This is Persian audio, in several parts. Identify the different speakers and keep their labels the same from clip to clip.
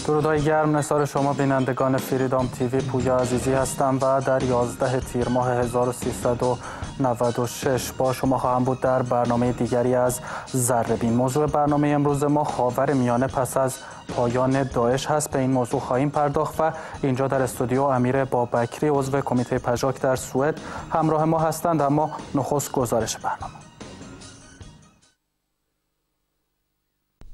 Speaker 1: درودهای گرم نثار شما بینندگان فریدام تیوی. پویا عزیزی هستم و در 11 تیر ماه 1396 با شما خواهم بود در برنامه دیگری از ذره‌بین. موضوع برنامه امروز ما خاورمیانه پس از پایان داعش هست. به این موضوع خواهیم پرداخت و اینجا در استودیو امیر بابکری عضو کمیته پژاک در سوئد همراه ما هستند. اما نخست گزارش برنامه.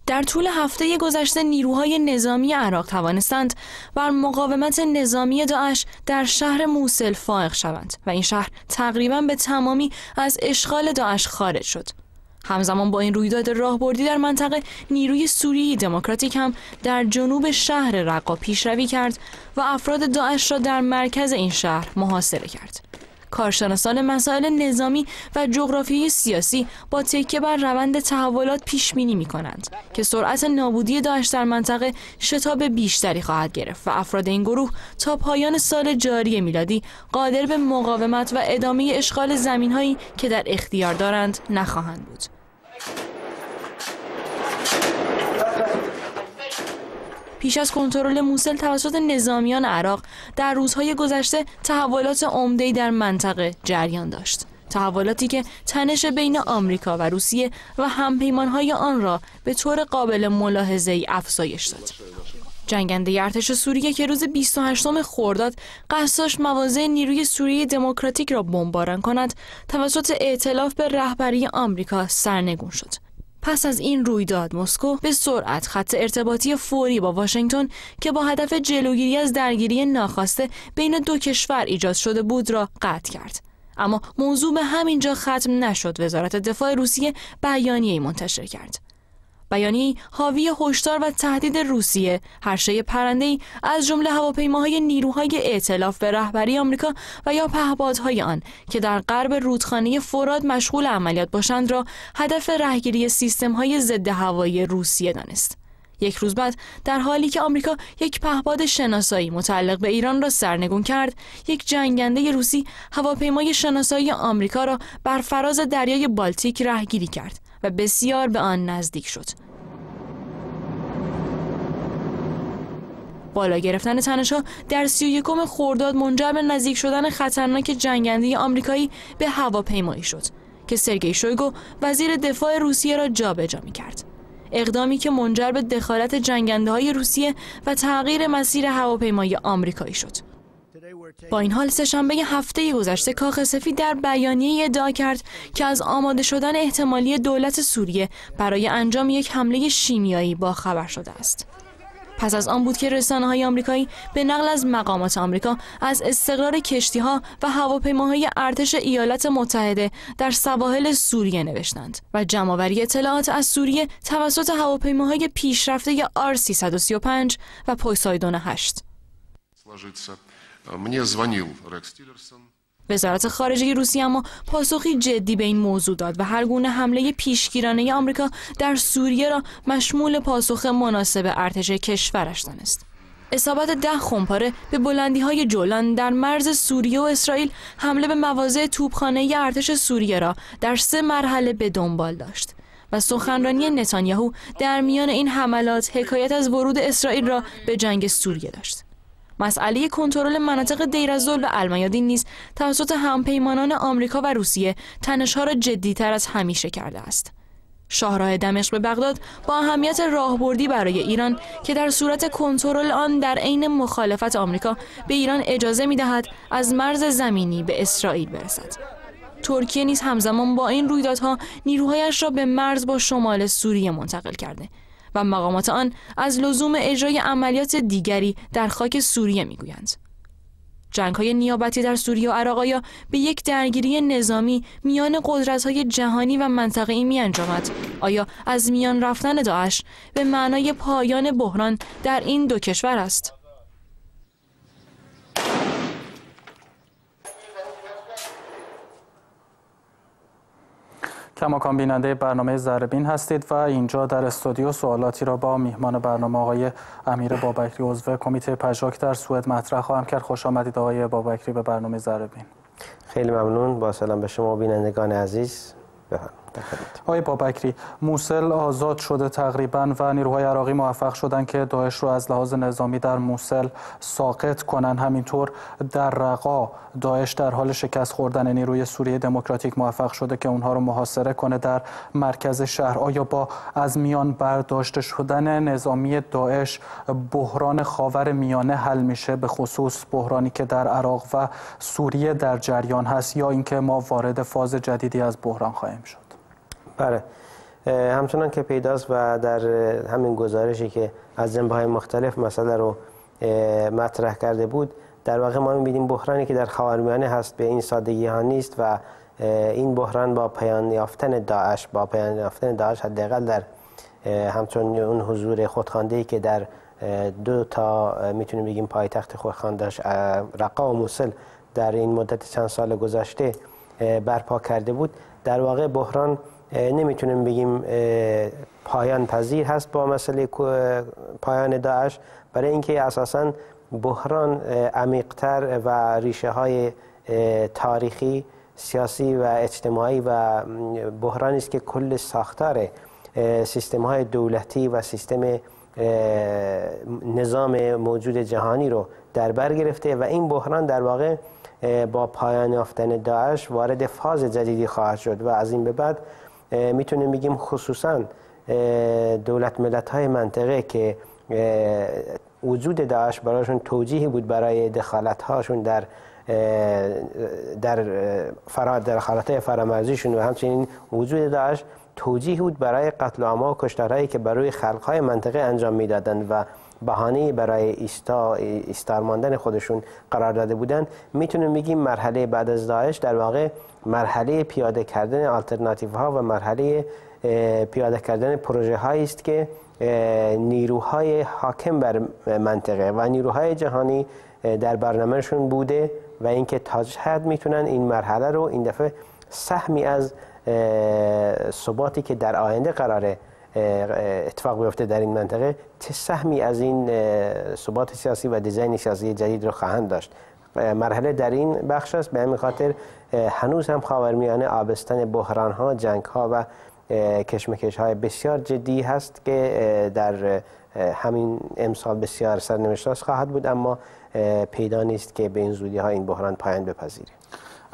Speaker 2: در طول هفته گذشته نیروهای نظامی عراق توانستند بر مقاومت نظامی داعش در شهر موصل فائق شوند و این شهر تقریباً به تمامی از اشغال داعش خارج شد. همزمان با این رویداد راهبردی در منطقه، نیروی سوریه دموکراتیک هم در جنوب شهر رقا پیشروی کرد و افراد داعش را در مرکز این شهر محاصره کرد. کارشناسان مسائل نظامی و جغرافیایی سیاسی با تکیه بر روند تحولات پیش بینی می‌کنند که سرعت نابودی داعش در منطقه شتاب بیشتری خواهد گرفت و افراد این گروه تا پایان سال جاری میلادی قادر به مقاومت و ادامه اشغال زمین‌هایی که در اختیار دارند نخواهند بود. پیش از کنترل موصل توسط نظامیان عراق در روزهای گذشته تحولات عمده‌ای در منطقه جریان داشت. تحولاتی که تنش بین آمریکا و روسیه و همپیمانهای آن را به طور قابل ملاحظه‌ای افزایش داد. جنگنده ارتش سوریه که روز 28 خرداد قصد داشت مواضع نیروی سوریه دموکراتیک را بمباران کند، توسط ائتلاف به رهبری آمریکا سرنگون شد. پس از این رویداد مسکو به سرعت خط ارتباطی فوری با واشنگتن که با هدف جلوگیری از درگیری ناخواسته بین دو کشور ایجاد شده بود را قطع کرد. اما موضوع به همینجا ختم نشد. وزارت دفاع روسیه بیانیه‌ای منتشر کرد. بیانیه‌ای حاوی هشدار و تهدید روسیه حرشه پرنده‌ای از جمله هواپیماهای نیروهای ائتلاف به رهبری آمریکا و یا پهپادهای آن که در غرب رودخانه فرات مشغول عملیات باشند را هدف رهگیری سیستم‌های ضد هوایی روسیه دانست. یک روز بعد، در حالی که آمریکا یک پهپاد شناسایی متعلق به ایران را سرنگون کرد، یک جنگنده روسی هواپیمای شناسایی آمریکا را بر فراز دریای بالتیک رهگیری کرد و بسیار به آن نزدیک شد. بالا گرفتن تنش‌ها در 31 خرداد منجر به نزدیک شدن خطرناک جنگنده آمریکایی به هواپیمایی شد که سرگئی شویگو وزیر دفاع روسیه را جابجا می‌کرد. اقدامی که منجر به دخالت جنگنده‌های روسیه و تغییر مسیر هواپیمای آمریکایی شد. با این حال سه‌شنبه هفته گذشته کاخ سفید در بیانیه‌ای ادعا کرد که از آماده شدن احتمالی دولت سوریه برای انجام یک حمله شیمیایی باخبر شده است. پس از آن بود که رسانه‌های آمریکایی به نقل از مقامات آمریکا از استقرار کشتی‌ها و هواپیماهای ارتش ایالات متحده در سواحل سوریه نوشتند و جمع‌آوری اطلاعات از سوریه توسط هواپیماهای پیشرفته R335 و پوسایدون 8. وزارت خارجه روسیه اما پاسخی جدی به این موضوع داد و هر گونه حمله پیشگیرانه آمریکا در سوریه را مشمول پاسخ مناسب ارتش کشورش دانست. اصابت 10 خمپاره به بلندی‌های جولان در مرز سوریه و اسرائیل حمله به مواضع توپخانه ارتش سوریه را در 3 مرحله به دنبال داشت و سخنرانی نتانیاهو در میان این حملات حکایت از ورود اسرائیل را به جنگ سوریه داشت. مسئله کنترل مناطق دیرالزور و المیادین نیز توسط همپیمانان آمریکا و روسیه تنش‌ها را جدی‌تر از همیشه کرده است. شاهراه دمشق به بغداد با اهمیت راهبردی برای ایران که در صورت کنترل آن در عین مخالفت آمریکا به ایران اجازه می‌دهد از مرز زمینی به اسرائیل برسد. ترکیه نیز همزمان با این رویدادها نیروهایش را به مرز با شمال سوریه منتقل کرده و مقامات آن از لزوم اجرای عملیات دیگری در خاک سوریه میگویند. جنگ‌های نیابتی در سوریه و عراق آیا به یک درگیری نظامی میان قدرت‌های جهانی و منطقه‌ای می‌انجامد؟ آیا از میان رفتن داعش به معنای پایان بحران در این دو کشور است؟
Speaker 1: کماکان بیننده برنامه ذره‌بین هستید و اینجا در استودیو سوالاتی را با میهمان برنامه آقای امیر بابکری عضو کمیته پژاک در سوئد مطرح خواهم کرد. خوش آمدید آقای بابکری به برنامه ذره‌بین.
Speaker 3: خیلی ممنون. با سلام به شما بینندگان عزیز.
Speaker 1: آقای بابکری، موصل آزاد شده تقریبا و نیروهای عراقی موفق شدن که داعش رو از لحاظ نظامی در موصل ساقط کنن. همینطور در رقا داعش در حال شکست خوردن نیروی سوریه دموکراتیک موفق شده که اونها رو محاصره کنه در مرکز شهر. آیا با از میان برداشته شدن نظامی داعش بحران خاورمیانه حل میشه، به خصوص بحرانی که در عراق و سوریه در جریان هست، یا اینکه ما وارد فاز جدیدی از بحران خواهیم شد؟
Speaker 3: بله، همچنان که پیداست و در همین گزارشی که از جنبه‌های مختلف مسئله رو مطرح کرده بود، در واقع ما می‌بینیم بحرانی که در خاورمیانه هست به این سادگی ها نیست و این بحران با پایان یافتن داعش حداقل در همچون اون حضور خودخوانده‌ای که در دو تا میتونیم بگیم پایتخت خودخوانده‌اش رقا و موصل در این مدت چند سال گذشته برپا کرده بود، در واقع بحران نمیتونیم بگیم پایان پذیر هست با مسئله پایان داعش، برای اینکه اساساً بحران عمیق‌تر و ریشه های تاریخی، سیاسی و اجتماعی و بحرانی است که کل ساختار سیستم های دولتی و سیستم نظام موجود جهانی رو در بر گرفته و این بحران در واقع با پایان یافتن داعش وارد فاز جدیدی خواهد شد و از این به بعد میتونیم بگیم خصوصا دولت ملت های منطقه که وجود داعش برایشون توجیهی بود برای دخالت هاشون در دخالت های فرامرزیشون و همچنین وجود داعش توجیه بود برای قتل عام و کشتارهایی که برای خلقهای منطقه انجام میدادند و بهانه برای ایستار ماندن خودشون قرار داده بودند. میتونیم بگیم مرحله بعد از داعش در واقع مرحله پیاده کردن آلترناتیو ها و مرحله پیاده کردن پروژه هایی است که نیروهای حاکم بر منطقه و نیروهای جهانی در برنامهشون بوده و اینکه تا چه حد میتونن این مرحله رو این دفعه سهمی از ثباتی که در آینده قراره اتفاق بیفته در این منطقه، چه سهمی از این ثبات سیاسی و دیزاین سیاسی جدید رو خواهند داشت. مرحله در این بخش است، به همین خاطر هنوز هم خاورمیانه آبستن بحران ها، جنگ ها و کشمکش های بسیار جدی هست که در همین امسال بسیار سرنوشت خواهد بود، اما پیدا نیست که به این زودی ها این بحران پایان بپذیره.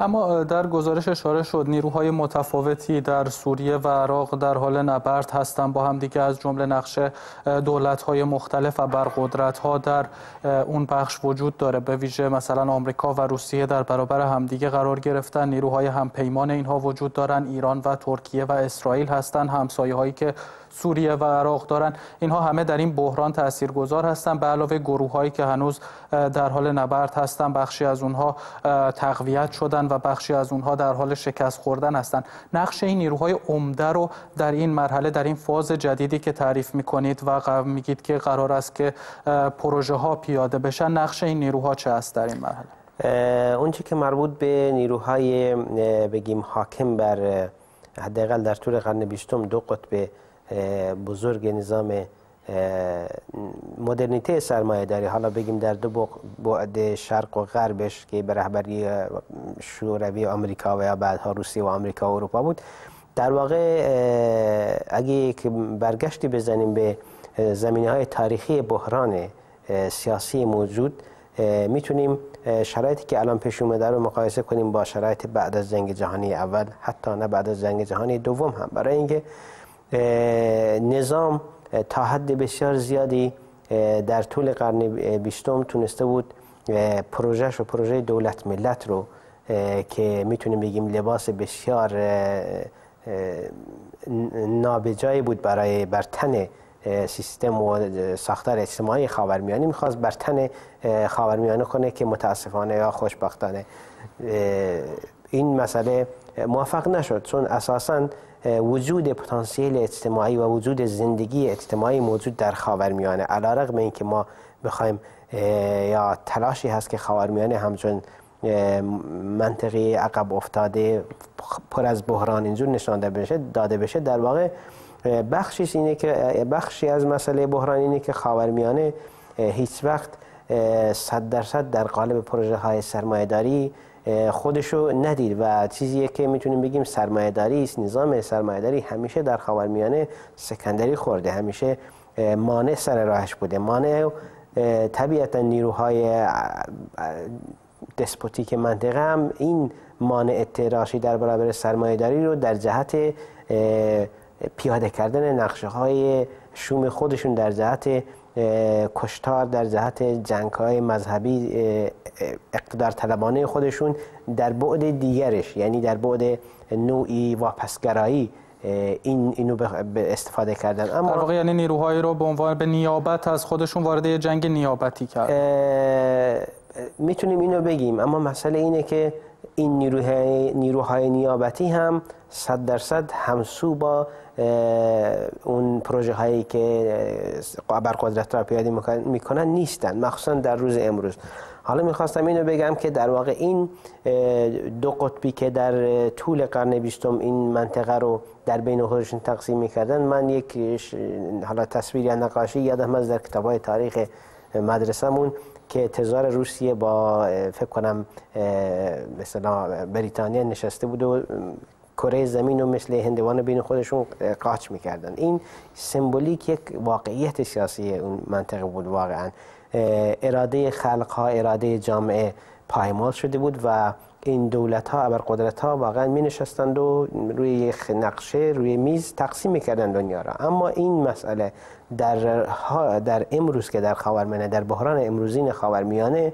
Speaker 1: اما در گزارش اشاره شد نیروهای متفاوتی در سوریه و عراق در حال نبرد هستند با هم دیگه، از جمله نقش دولت‌های مختلف و ابرقدرت‌ها در اون بخش وجود داره. به ویژه مثلا آمریکا و روسیه در برابر همدیگه قرار گرفتن. نیروهای همپیمان اینها وجود دارن، ایران و ترکیه و اسرائیل هستند، همسایه‌هایی که سوریه و عراق دارن. اینها همه در این بحران تاثیرگذار هستند، به علاوه گروه‌هایی که هنوز در حال نبرد هستند. بخشی از اونها تقویت شدن و بخشی از اونها در حال شکست خوردن هستند. نقش این نیروهای عمده رو در این مرحله، در این فاز جدیدی که تعریف می‌کنید و میگید که قرار است که پروژه ها پیاده بشن، نقش این نیروها چه است در این مرحله؟
Speaker 3: اون چیزی که مربوط به نیروهای بگیم حاکم بر حداقل در طول قرن 20 دو قطب بزرگ نظام مدرنیته سرمایه داری، حالا بگیم در دو بعد شرق و غربش که به رهبری شوروی آمریکا و یا بعدها روسیه و آمریکا و اروپا بود، در واقع اگه یک برگشتی بزنیم به زمینه‌های تاریخی بحران سیاسی موجود، میتونیم شرایطی که الان پیش اومده رو مقایسه کنیم با شرایط بعد از جنگ جهانی اول، حتی نه بعد از جنگ جهانی دوم هم، برای اینکه نظام تا حد بسیار زیادی در طول قرن 20 تونسته بود پروژه دولت ملت رو که میتونیم بگیم لباس بسیار نابجایی بود برای برتن سیستم و ساختار اجتماعی خاورمیانه، میخواست برتن خاورمیانه کنه که متاسفانه یا خوشبختانه این مسئله موفق نشد، چون اساساً وجود پتانسیل اجتماعی و وجود زندگی اجتماعی موجود در خاورمیانه، علیرغم اینکه ما بخوایم یا تلاشی هست که خاورمیانه همچون منطقه عقب افتاده پر از بحران اینجور نشان داده بشه، در واقع بخشی از مسئله بحران اینه که خاورمیانه هیچ وقت 100% در قالب پروژه های سرمایه‌داری خودشو ندید و چیزیه که میتونیم بگیم سرمایه‌داری است. نظام سرمایه‌داری همیشه در خاورمیانه سکندری خورده، همیشه مانع سر راهش بوده. مانع طبیعتا نیروهای دسپوتیک منطقه هم این مانع تراشی در برابر سرمایه‌داری رو در جهت پیاده کردن نقشه‌های شوم خودشون، در جهت کشتار، در جهت جنگ‌های مذهبی اقتدار طلبانه خودشون در بعد دیگرش، یعنی در بعد نوعی واپسگرایی اینو به استفاده کردن. اما
Speaker 1: در واقع یعنی نیروهایی رو به عنوان به نیابت از خودشون وارد جنگ نیابتی کرد.
Speaker 3: میتونیم اینو بگیم، اما مسئله اینه که این نیروهای نیابتی هم 100% همسو با اون پروژه هایی که ابرقدرت را پیاده میکنن نیستن، مخصوصا در روز امروز. حالا میخواستم اینو بگم که در واقع این دو قطبی که در طول قرن 20 این منطقه رو در بین خودشون تقسیم میکردن، من یک حالا تصویر یا نقاشی یادم از در کتاب‌های تاریخ مدرسه‌مون که تزار روسیه با فکر کنم مثلا بریتانیا نشسته بود و کره زمین و مثل هندوان بین خودشون قاچ میکردن. این سمبولیک یک واقعیت سیاسی اون منطقه بود. واقعا اراده خلقها، اراده جامعه پایمال شده بود و این دولت ها، ابرقدرت ها واقعا می نشستند و روی یک نقشه، روی میز تقسیم میکردن دنیا را. اما این مسئله در امروز که در خاورمیانه، در بحران امروزین خاورمیانه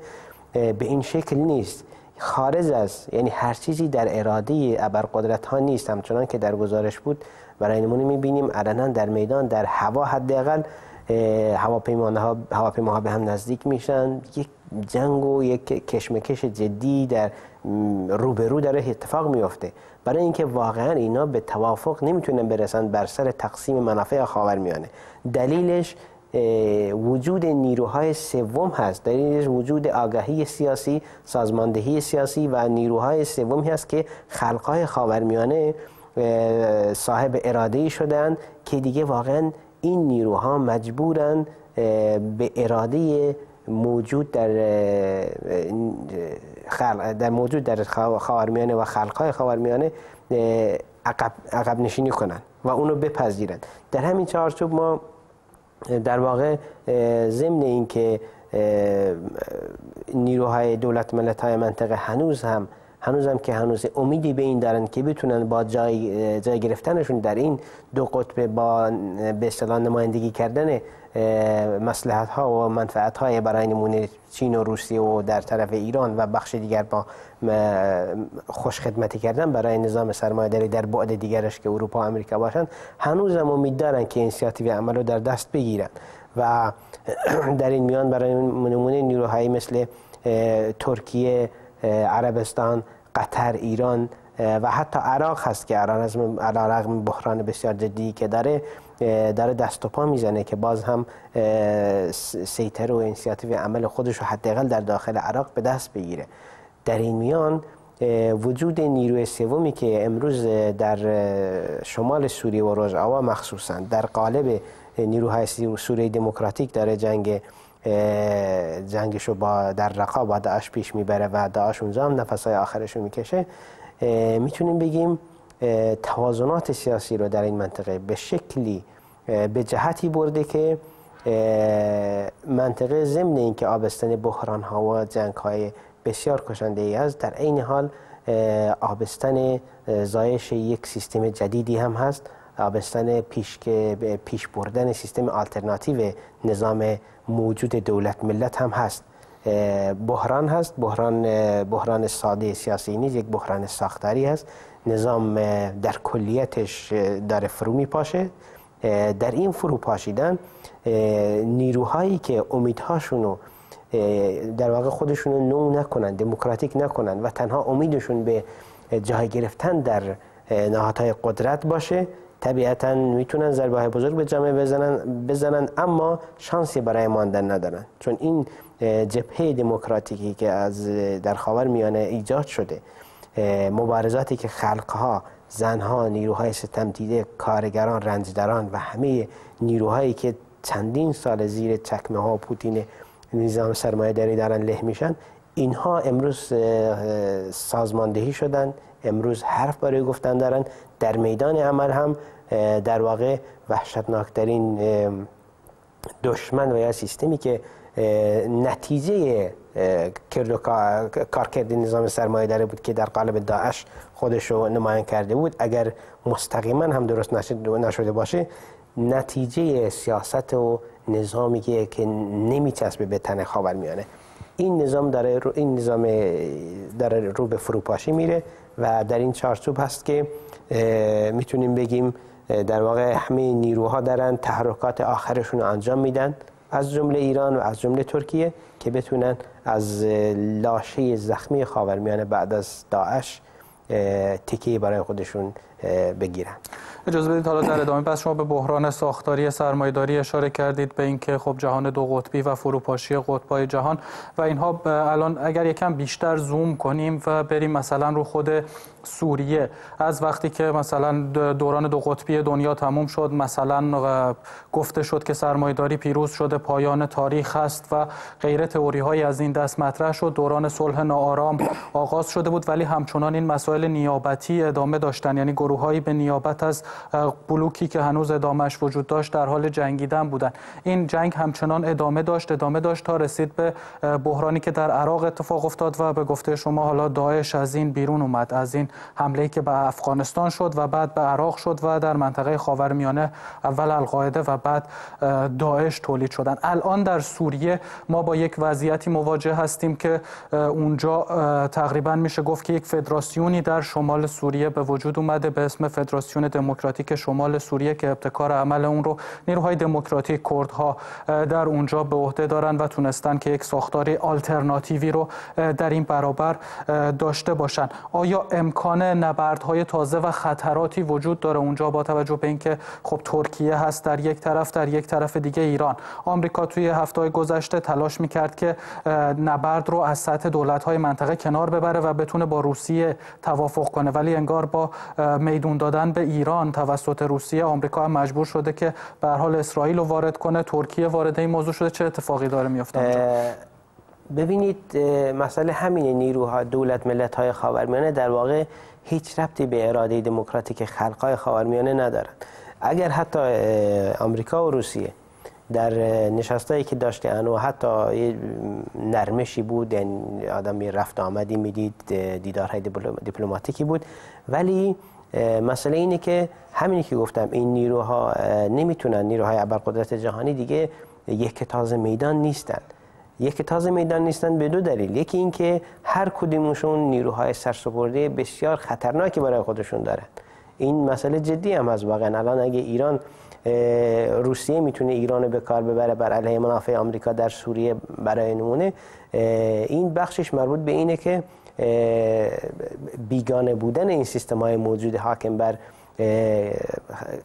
Speaker 3: به این شکل نیست. خارج از، یعنی هر چیزی در اراده ابرقدرت ها نیست. همچنان که در گزارش بود برای نمونه میبینیم علنا در میدان، در هوا حداقل هواپیماها به هم نزدیک میشن، یک جنگ و یک کشمکش جدی در روبرو داره اتفاق میفته، برای اینکه واقعا اینا به توافق نمیتونن برسن بر سر تقسیم منافع خاورمیانه. دلیلش وجود نیروهای سوم هست، دلیلش وجود آگاهی سیاسی، سازماندهی سیاسی و نیروهای سومی هست که خلقهای خاورمیانه صاحب اراده‌ای شدن که دیگه واقعا این نیروها مجبورن به اراده موجود در خاورمیانه و خلقهای خاورمیانه عقب نشینی کنن و اونو بپذیرن. در همین چارچوب ما در واقع ضمن این که نیروهای دولت ملت‌های منطقه هنوز هم امیدی به این دارن که بتونن با جای گرفتنشون در این دو قطب با به اصطلاح نمایندگی کردن مصلحت‌ها و منفعت‌های برای نمونه چین و روسیه و در طرف ایران و بخش دیگر با خوش خدمتی کردن برای نظام سرمایه‌داری در بعد دیگرش که اروپا و آمریکا باشن، هنوز هم امید دارن که اینیشیاتیو عمل رو در دست بگیرن و در این میان برای نمونه نیروهایی مثل ترکیه، عربستان، قطر، ایران و حتی عراق هست که علیرغم بحران بسیار جدی که داره دست و پا میزنه که باز هم سیطره و اینیشیاتیو عمل خودش رو حداقل در داخل عراق به دست بگیره. در این میان وجود نیروی سومی که امروز در شمال سوریه و رجعوا مخصوصا در قالب نیروهای سوریه دموکراتیک داره جنگشو در رقا با داعش پیش میبره و داعش اونجا هم نفسهای آخرشو میکشه. میتونیم بگیم توازنات سیاسی رو در این منطقه به شکلی به جهتی برده که منطقه ضمن این که آبستن بحران ها و جنگ های بسیار کشنده ای است، در عین حال آبستن زایش یک سیستم جدیدی هم هست، آبستن پیش بردن سیستم آلترناتیو نظام موجود دولت ملت هم هست. بحران هست، بحران ساده سیاسی نیست، یک بحران ساختاری هست. نظام در کلیتش داره فرو میپاشه. در این فرو پاشیدن نیروهایی که امیدهاشونو در واقع خودشونو نو نکنن، دموکراتیک نکنن و تنها امیدشون به جای گرفتن در نهادهای قدرت باشه، طبیعتا میتونن ضربه‌های بزرگ به جامعه بزنن اما شانسی برای ماندن ندارن، چون این جبهه دموکراتیکی که در خاورمیانه ایجاد شده، مبارزاتی که خلقها، زنها، نیروهای ستم دیده، کارگران، رنجدران و همه نیروهایی که چندین سال زیر چکمه ها پوتین نظام سرمایه‌داری دارن له میشن، اینها امروز سازماندهی شدن، امروز حرف برای گفتن دارن، در میدان عمل هم در واقع وحشتناکترین دشمن و یا سیستمی که نتیجه کارکرد نظام سرمایه‌داری بود که در قالب داعش خودش رو نمایان کرده بود، اگر مستقیما هم درست نشده باشه، نتیجه سیاست و نظامی که نمیچسبه به تن خاورمیانه. این نظام داره رو به فروپاشی میره و در این چارچوب هست که میتونیم بگیم در واقع همه نیروها دارن تحرکات آخرشون رو انجام میدن، از جمله ایران و از جمله ترکیه، که بتونن از لاشه زخمی خاورمیانه بعد از داعش تکیه برای خودشون بگیرن.
Speaker 1: اجازه بدید حالا در ادامه پس شما به بحران ساختاری سرمایه‌داری اشاره کردید، به اینکه خب جهان دو قطبی و فروپاشی قطب‌های جهان و اینها. الان اگر یکم بیشتر زوم کنیم و بریم مثلا رو خود سوریه، از وقتی که مثلا دوران دو قطبی دنیا تموم شد، مثلا گفته شد که سرمایه‌داری پیروز شده، پایان تاریخ است و غیره تئوری‌های از این دست مطرح شد، دوران صلح ناآرام آغاز شده بود، ولی همچنان این مسائل نیابتی ادامه داشتن، یعنی گروه‌هایی به نیابت از بلوکی که هنوز ادامهش وجود داشت در حال جنگیدن بودن. این جنگ همچنان ادامه داشت تا رسید به بحرانی که در عراق اتفاق افتاد و به گفته شما حالا داعش از این بیرون اومد، از این حمله‌ای که به افغانستان شد و بعد به عراق شد و در منطقه خاورمیانه اول القاعده و بعد داعش تولید شدن. الان در سوریه ما با یک وضعیتی مواجه هستیم که اونجا تقریبا میشه گفت که یک فدراسیونی در شمال سوریه به وجود اومده به اسم فدراسیون دموکراتیک شمال سوریه که ابتکار عمل اون رو نیروهای دموکراتیک کردها در اونجا به عهده دارن و تونستن که یک ساختاری آلترناتیوی رو در این برابر داشته باشن. آیا امکان نبردهای تازه و خطراتی وجود داره اونجا با توجه به اینکه خب ترکیه هست در یک طرف، در یک طرف دیگه ایران؟ آمریکا توی هفته‌های گذشته تلاش میکرد که نبرد رو از سطح دولت‌های منطقه کنار ببره و بتونه با روسیه توافق کنه، ولی انگار با میدون دادن به ایران توسط روسیه، آمریکا هم مجبور شده که به هر حال اسرائیل رو وارد کنه. ترکیه وارد این موضوع شده. چه اتفاقی داره میفته؟
Speaker 3: ببینید، مسئله همین نیروها دولت ملت‌های خاورمیانه در واقع هیچ ربطی به اراده دموکراتیک خلق‌های خاورمیانه ندارند. اگر حتی آمریکا و روسیه در نشستایی که داشتن و حتی یه نرمشی بود، یعنی آدمی رفت آمدی میدید، دیدارهای دیپلماتیکی بود، ولی مسئله اینه که همینی که گفتم، این نیروها نمیتونن، نیروهای ابرقدرت جهانی دیگه یک تازه میدان نیستن. یک تازه میدان نیستن به دو دلیل. یکی این که هر کدومشون نیروهای سرسپرده بسیار خطرناکی برای خودشون دارن. این مسئله جدی هم هست واقعا. الان اگه ایران، روسیه میتونه ایران رو به کار ببره بر علیه منافع آمریکا در سوریه برای نمونه، این بخشش مربوط به اینه که بیگانه بودن این سیستم‌های موجود حاکم بر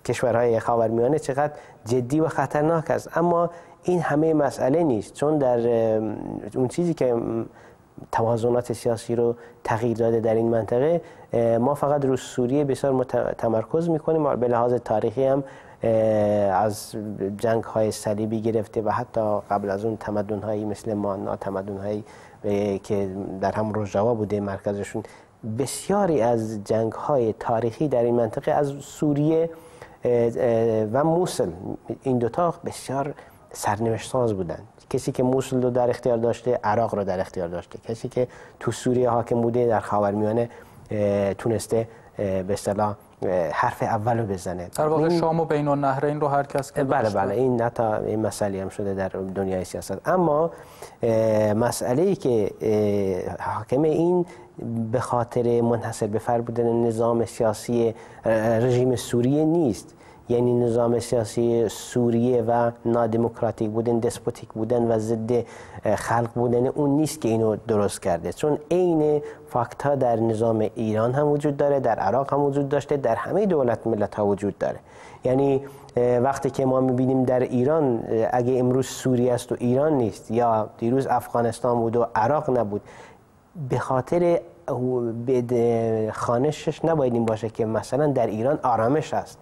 Speaker 3: کشورهای خاورمیانه چقدر جدی و خطرناک است. اما این همه مسئله نیست، چون در اون چیزی که توازنات سیاسی رو تغییر داده در این منطقه، ما فقط روی سوریه بسیار تمرکز میکنیم. به لحاظ تاریخی هم از جنگ‌های صلیبی گرفته و حتی قبل از اون تمدن‌هایی مثل مانا، تمدن‌هایی که در هم روژاوا بوده مرکزشون، بسیاری از جنگ‌های تاریخی در این منطقه از سوریه و موصل، این دوتا بسیار سرنوشت ساز بودن. کسی که موصل رو در اختیار داشته، عراق رو در اختیار داشته. کسی که تو سوریه حاکم بوده، در خاورمیانه تونسته به اصطلاح حرف اول رو بزنه.
Speaker 1: در واقع شام و بین النهرین رو هر کس که
Speaker 3: بله این حتی این مسئله هم شده در دنیای سیاست. اما مسئله‌ای که حاکم این به خاطر منحصر به فرد بودن نظام سیاسی رژیم سوریه نیست. یعنی نظام سیاسی سوریه و نادموکراتیک بودن، دسپوتیک بودن و ضد خلق بودن اون نیست که اینو درست کرده، چون عین فاکت ها در نظام ایران هم وجود داره، در عراق هم وجود داشته، در همه دولت ملت ها وجود داره. یعنی وقتی که ما میبینیم در ایران، اگه امروز سوریه است و ایران نیست، یا دیروز افغانستان بود و عراق نبود، به خاطر خانشش نباید این باشه که مثلا در ایران آرامش است.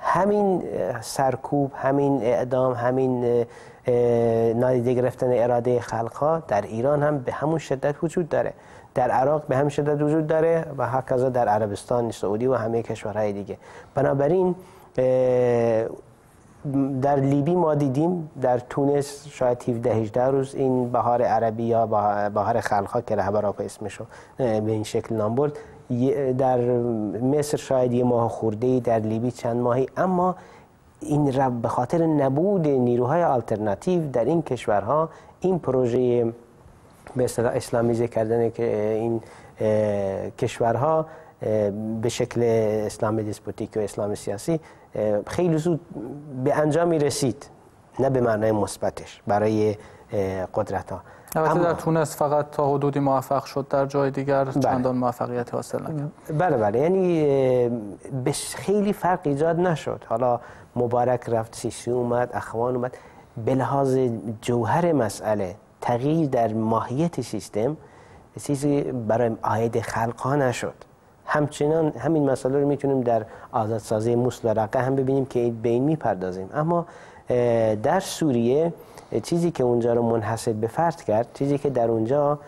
Speaker 3: همین سرکوب، همین اعدام، همین نادیده گرفتن اراده خلقها در ایران هم به همون شدت وجود داره، در عراق به همون شدت وجود داره و هکذا در عربستان سعودی و همه کشورهای دیگه. بنابراین در لیبی ما دیدیم، در تونس شاید 17-18 روز این بهار عربی یا بهار خلقها که رهبرها اسمشو به این شکل نام برد، در مصر شاید یه ماه خورده، در لیبی چند ماهی. اما این به خاطر نبود نیروهای آلترناتیو در این کشورها، این پروژه به اصطلاح اسلامیزه کردن که این کشورها به شکل اسلام دیسپوتیک و اسلام سیاسی خیلی زود به انجامی رسید، نه به معنای مثبتش برای قدرت ها.
Speaker 1: البته در تونس فقط تا حدودی موفق شد، در جای دیگر چندان موفقیت حاصل نکرد.
Speaker 3: بله یعنی به خیلی فرق ایجاد نشد. حالا مبارک رفت، سیسی اومد، اخوان اومد، به لحاظ جوهر مسئله تغییر در ماهیت سیستم چیزی برای عاید خلقها نشد. همچنان همین مسئله رو میتونیم در آزادسازی موسل و رقه هم ببینیم که به این میپردازیم. اما در سوریه چیزی که اونجا رو منحصر به فرد کرد، چیزی که در اونجا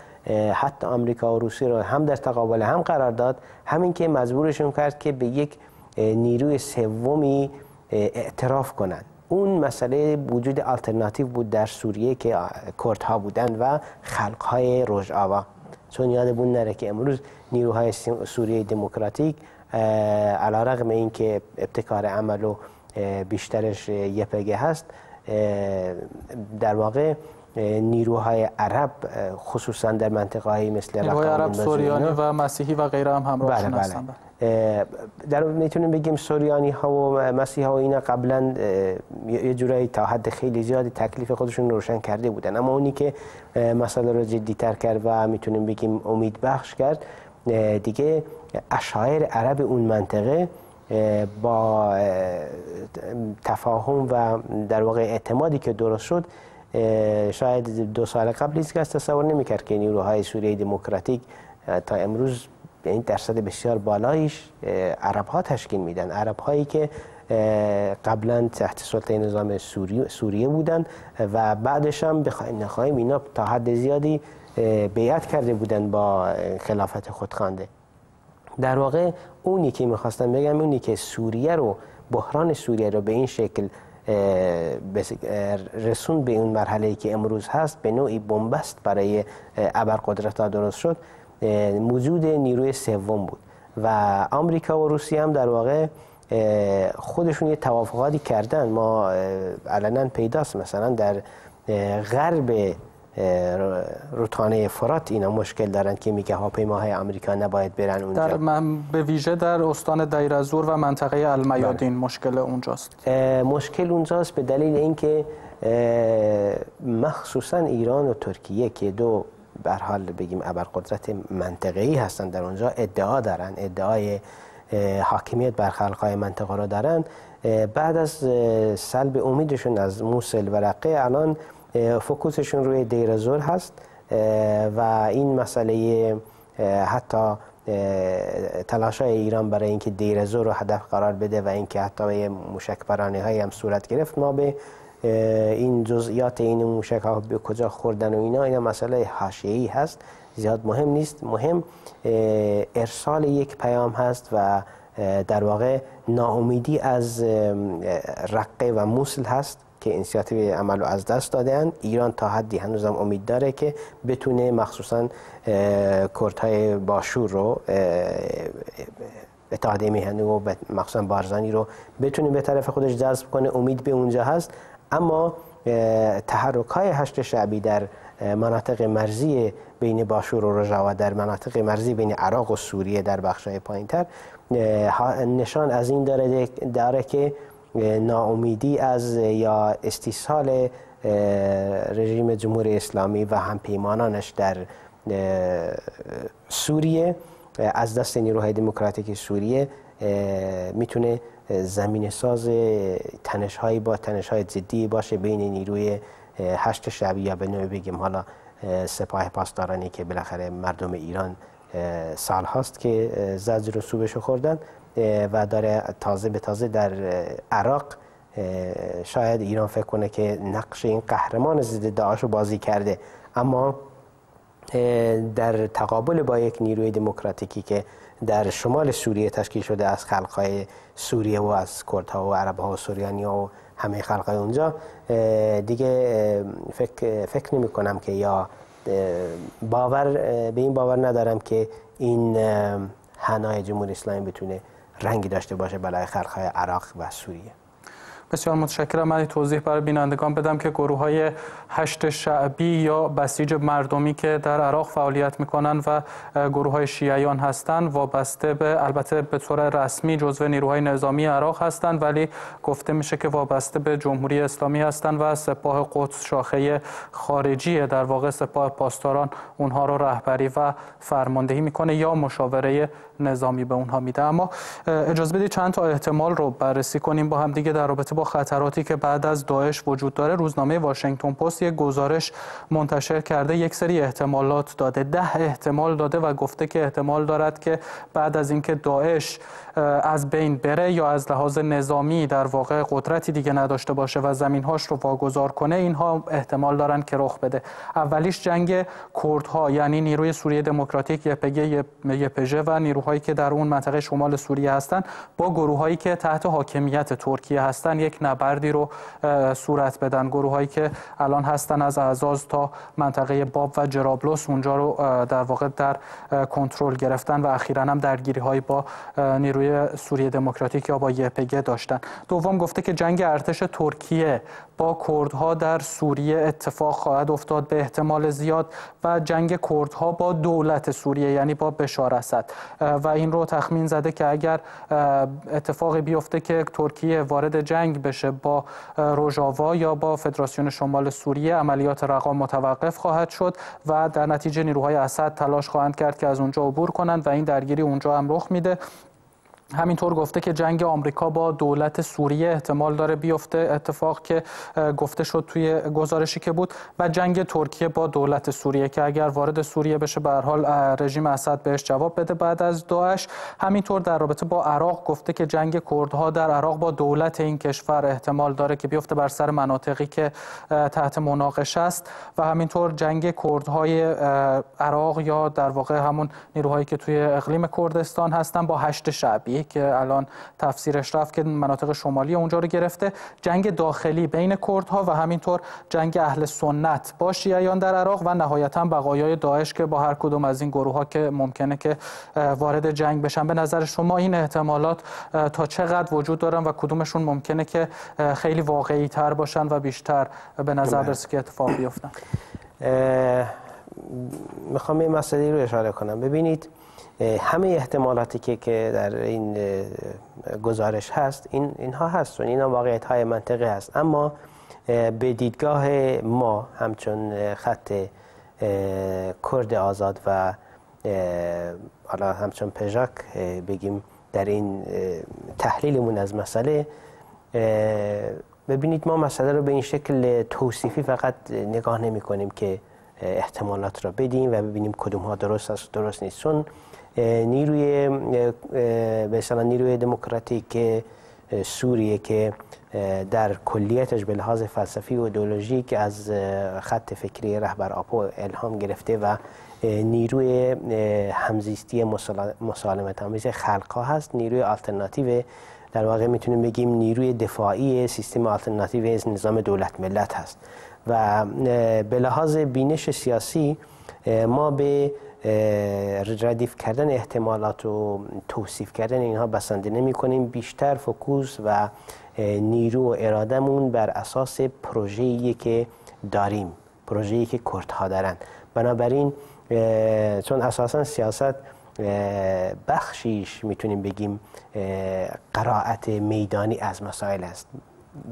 Speaker 3: حتی آمریکا و روسیه رو هم در تقابل هم قرار داد، همین که مجبورشون کرد که به یک نیروی سومی اعتراف کنند. اون مسئله وجود آلترناتیو بود در سوریه که کردها بودند و خلقهای روژآوا. چون یادمون نره که امروز نیروهای سوریه دموکراتیک علیرغم اینکه ابتکار عمل و بیشترش YPG هست، در واقع نیروهای عرب خصوصا در منطقه‌های مثل
Speaker 1: نیروهای عرب سوریانی و مسیحی و غیره هم همراهشون هستن.
Speaker 3: در میتونیم بگیم سوریانی ها و مسیحی ها و اینا قبلا یه جورایی تا حد خیلی زیادی تکلیف خودشون روشن کرده بودن، اما اونی که مسئله رو جدی تر کرد و میتونیم بگیم امید بخش کرد دیگه اشایر عرب اون منطقه با تفاهم و در واقع اعتمادی که درست شد، شاید 2 سال قبل هیچ کس تصور نمی‌کرد که نیروهای سوریه دموکراتیک تا امروز به این درصد بسیار بالایش عرب ها تشکیل میدن، عرب هایی که قبلا تحت سلطه نظام سوریه بودن و بعدش هم بخوایم نخواهیم اینا تا حد زیادی بیعت کرده بودن با خلافت خودخوانده. در واقع اونی که میخواستم بگم، اونی که سوریه رو، بحران سوریه رو به این شکل رسون به اون مرحله‌ای که امروز هست، به نوعی بنبست برای ابرقدرت‌ها درست شد، موجود نیروی سوم بود و آمریکا و روسیه هم در واقع خودشون یه توافقاتی کردن. ما علنا پیداست مثلا در غرب رودخانه فرات اینا مشکل دارن که میگه هواپیماهای آمریکا نباید برن اونجا.
Speaker 1: به ویژه در استان دیر از-زور و منطقه المیادین مشکل اونجاست.
Speaker 3: مشکل اونجاست به دلیل اینکه مخصوصا ایران و ترکیه که دو به هر حال بگیم ابرقدرت منطقه‌ای هستن در اونجا، ادعا دارن، ادعای حاکمیت بر خلق‌های منطقه رو دارن. بعد از سلب امیدشون از موسل و رقه الان فوکوسشون روی دیر از-زور هست و این مسئله حتی تلاش‌های ایران برای اینکه دیر از-زور رو هدف قرار بده و اینکه حتی موشک‌پرانی‌هایی هم صورت گرفت. ما به این جزئیات این موشک‌ها به کجا خوردن و اینا مسئله حاشیه‌ای هست، زیاد مهم نیست. مهم ارسال یک پیام هست و در واقع ناامیدی از رقه و موسل هست که اینسیاتیو عمل رو از دست دادن. ایران تا حدی هنوزم امید داره که بتونه مخصوصا کردهای باشور رو، اتحادیه میهنی و مخصوصا بارزانی رو بتونه به طرف خودش جذب کنه. امید به اونجا هست، اما تحرک‌های هشت شعبی در مناطق مرزی بین باشور و رژاوا، در مناطق مرزی بین عراق و سوریه در بخش‌های پایین‌تر، نشان از این داره که ناامیدی از یا استیصال رژیم جمهوری اسلامی و همپیمانانش در سوریه از دست نیروهای دموکراتیک سوریه میتونه زمین ساز تنش‌های جدی باشه بین نیروی هشت شعبی یا به نوعی بگیم حالا سپاه پاسدارانی که بالاخره مردم ایران سال هاست که زجر و سوبشو خوردن و داره تازه به تازه در عراق شاید ایران فکر کنه که نقش این قهرمان ضد داعش رو بازی کرده، اما در تقابل با یک نیروی دموکراتیکی که در شمال سوریه تشکیل شده از خلقهای سوریه و از کردها و عربها و سوریانی‌ها و همه خلقهای اونجا، دیگه فکر نمی کنم که یا به این باور ندارم که این حنای جمهوری اسلامی بتونه رنگی داشته باشه برای خلقهای عراق و سوریه.
Speaker 1: بسیار متشکرم. من توضیح برای بینندگان بدم که گروه‌های هشت شعبی یا بسیج مردمی که در عراق فعالیت می‌کنند و گروه‌های شیعیان هستند، وابسته به، البته به طور رسمی جزو نیروهای نظامی عراق هستند، ولی گفته میشه که وابسته به جمهوری اسلامی هستند و سپاه قدس شاخه خارجی، در واقع سپاه پاسداران اونها رو رهبری و فرماندهی میکنه یا مشاوره نظامی به اونها میده. اما اجازه بدید چند تا احتمال رو بررسی کنیم با هم دیگه در رابطه با خطراتی که بعد از داعش وجود داره. روزنامه واشنگتن پست یک گزارش منتشر کرده، یک سری احتمالات داده، 10 احتمال داده و گفته که احتمال دارد که بعد از اینکه داعش از بین بره یا از لحاظ نظامی در واقع قدرتی دیگه نداشته باشه و زمینهاش رو واگذار کنه، اینها احتمال دارن که رخ بده. اولیش جنگ کردها، یعنی نیروی سوریه دموکراتیک یپژ و نیروهایی که در اون منطقه شمال سوریه هستن با گروهایی که تحت حاکمیت ترکیه هستن یک نبردی رو صورت بدن. گروهایی که الان هستن از اعزاز تا منطقه باب و جرابلس اونجا رو در واقع در کنترل گرفتن و اخیراً هم درگیری‌هایی با نیروی سوریه دموکراتیک یا با یپگ داشتن. دوم گفته که جنگ ارتش ترکیه با کردها در سوریه اتفاق خواهد افتاد به احتمال زیاد و جنگ کردها با دولت سوریه، یعنی با بشار اسد، و این رو تخمین زده که اگر اتفاقی بیفته که ترکیه وارد جنگ بشه با روژاوا یا با فدراسیون شمال سوریه، عملیات رقا متوقف خواهد شد و در نتیجه نیروهای اسد تلاش خواهند کرد که از اونجا عبور کنند و این درگیری اونجا هم رخ میده. همینطور گفته که جنگ آمریکا با دولت سوریه احتمال داره بیفته، اتفاق که گفته شد توی گزارشی که بود، و جنگ ترکیه با دولت سوریه که اگر وارد سوریه بشه به هر حال رژیم اسد بهش جواب بده بعد از داعش. همینطور در رابطه با عراق گفته که جنگ کردها در عراق با دولت این کشور احتمال داره که بیفته بر سر مناطقی که تحت مناقشه است، و همینطور جنگ کردهای عراق یا در واقع همون نیروهایی که توی اقلیم کردستان هستن با هشت شعبی که الان تفسیرش رفت که مناطق شمالی اونجا رو گرفته، جنگ داخلی بین کردها و همینطور جنگ اهل سنت با شیعیان در عراق و نهایتا بقایای داعش که با هر کدوم از این گروه ها که ممکنه که وارد جنگ بشن. به نظر شما این احتمالات تا چقدر وجود دارن و کدومشون ممکنه که خیلی واقعی تر باشن و بیشتر به نظر برسه که اتفاق بیفتن؟
Speaker 3: میخوام این مسئله رو اشاره کنم. ببینید همه احتمالاتی که در این گزارش هست اینها هست و اینا واقعیت های منطقی هست، اما به دیدگاه ما همچون خط کرد آزاد و حالا همچون پژاک بگیم در این تحلیلمون از مسئله، ببینید ما مسئله رو به این شکل توصیفی فقط نگاه نمی کنیم که احتمالات را بدیم و ببینیم کدوم ها درست است و درست نیست، چون نیروی دموکراتیک سوریه که در کلیتش به لحاظ فلسفی و ایدئولوژیک از خط فکری رهبر آپو الهام گرفته و نیروی همزیستی مسالمت آمیز خلق‌ها هست، نیروی آلترناتیو، در واقع میتونیم بگیم نیروی دفاعی سیستم آلترناتیو از نظام دولت ملت هست و به لحاظ بینش سیاسی ما به ردیف کردن احتمالات و توصیف کردن اینها بسنده نمی کنیم. بیشتر فوکوس و نیرو و ارادمون بر اساس پروژه‌ای که داریم، پروژه‌ای که کردها دارن. بنابراین چون اساسا سیاست بخشیش میتونیم بگیم قرائت میدانی از مسائل است،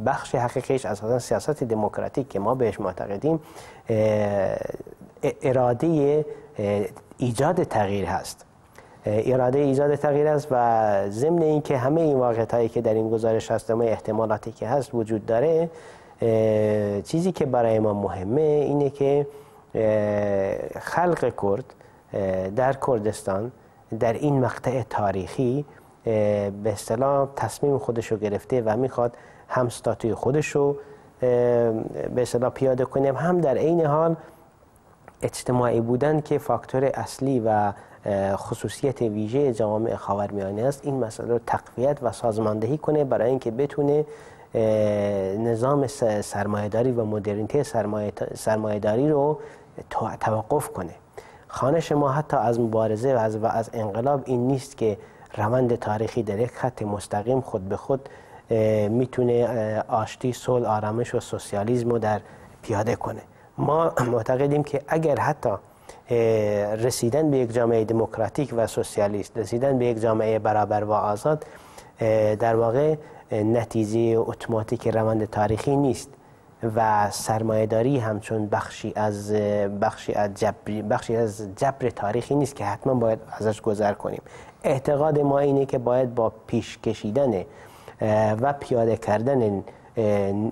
Speaker 3: بخش حقیقیش اساسا سیاست دموکراتیک که ما بهش معتقدیم اراده ایجاد تغییر هست، اراده ایجاد تغییر است و ضمن این که همه این واقعیت‌هایی که در این گزارش هست و احتمالاتی که هست وجود داره، چیزی که برای ما مهمه اینه که خلق کرد در کردستان در این مقطع تاریخی به اصطلاح تصمیم خودش رو گرفته و میخواد هم ستاتوی خودش رو به اصطلاح پیاده کنه، هم در عین حال اجتماعی بودن که فاکتور اصلی و خصوصیت ویژه جوامع خاورمیانه است، این مسئله رو تقویت و سازماندهی کنه برای اینکه بتونه نظام سرمایه‌داری و مدرنیته سرمایه‌داری رو توقف کنه. خواهش ما حتی از مبارزه و از انقلاب این نیست که روند تاریخی در یک خط مستقیم خود به خود میتونه آشتی، صلح، آرامش و سوسیالیسم رو در پیاده کنه. ما معتقدیم که اگر حتی رسیدن به یک جامعه دموکراتیک و سوسیالیست، رسیدن به یک جامعه برابر و آزاد در واقع نتیجه اتوماتیک روند تاریخی نیست و سرمایه‌داری همچون بخشی از جبر تاریخی نیست که حتما باید ازش گذر کنیم. اعتقاد ما اینه که باید با پیش کشیدن و پیاده کردن